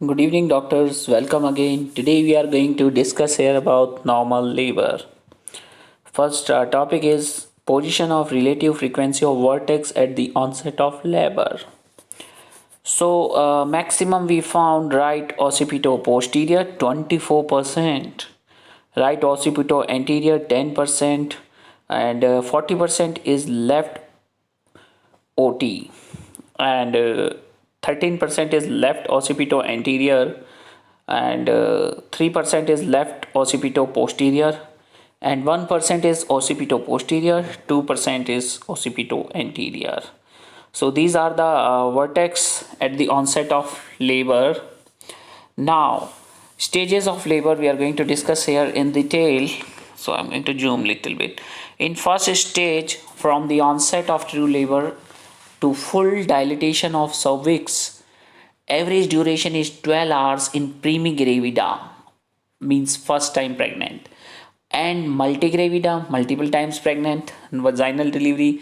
Good evening, doctors. Welcome again. Today we are going to discuss here about normal labor. First topic is position of relative frequency of vertex at the onset of labor. So maximum we found right occipital posterior 24%, right occipital anterior 10%, and 40% is left OT, and 13% is left occipito anterior, and 3% is left occipito posterior, and 1% is occipito posterior, 2% is occipito anterior. So these are the vertex at the onset of labor. Now stages of labor we are going to discuss here in detail. So I'm going to zoom little bit. In first stage, from the onset of true labor to full dilatation of cervix, average duration is 12 hours in primigravida, means first time pregnant, and multigravida, multiple times pregnant, and vaginal delivery,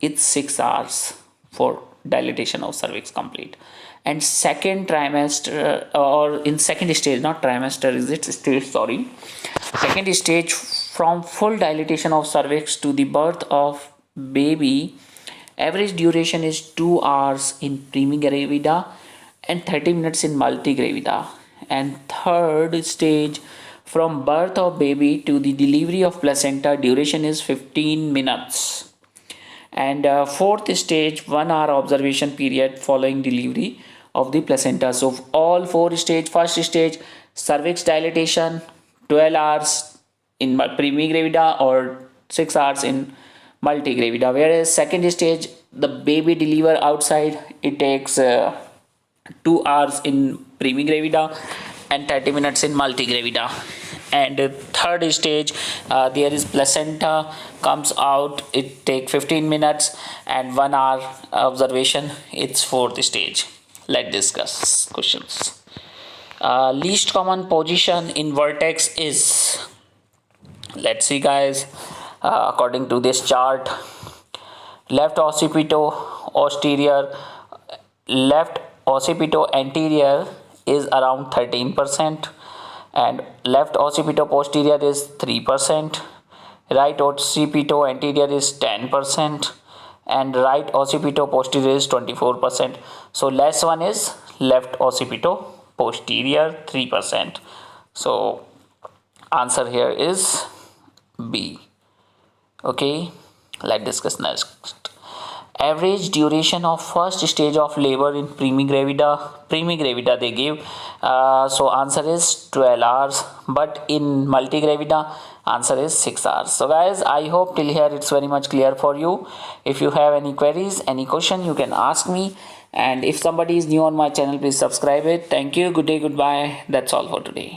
it's 6 hours for dilatation of cervix complete. And second trimester, or in second stage, not trimester, is it stage, sorry, second stage, from full dilatation of cervix to the birth of baby, average duration is 2 hours in primigravida and 30 minutes in multigravida. And third stage, from birth of baby to the delivery of placenta, duration is 15 minutes. And fourth stage, 1 hour observation period following delivery of the placenta. So all four stage, first stage cervix dilatation 12 hours in primigravida or 6 hours in multigravida, whereas second stage the baby deliver outside, it takes 2 hours in primigravida and 30 minutes in multigravida. And third stage, there is placenta comes out, it take 15 minutes and 1 hour observation, it's fourth stage. Let's discuss questions. Least common position in vertex is, let's see guys, according to this chart, left occipito posterior, left occipito anterior is around 13%, and left occipito posterior is 3%, right occipito anterior is 10%, and right occipito posterior is 24%. So less one is left occipito posterior 3%. So answer here is B. Okay, let's discuss next. Average duration of first stage of labor in primigravida they give, so answer is 12 hours, but in multigravida answer is 6 hours. So guys, I hope till here it's very much clear for you. If you have any queries, any question, you can ask me, and if somebody is new on my channel, please subscribe it. Thank you, good day, goodbye. That's all for today.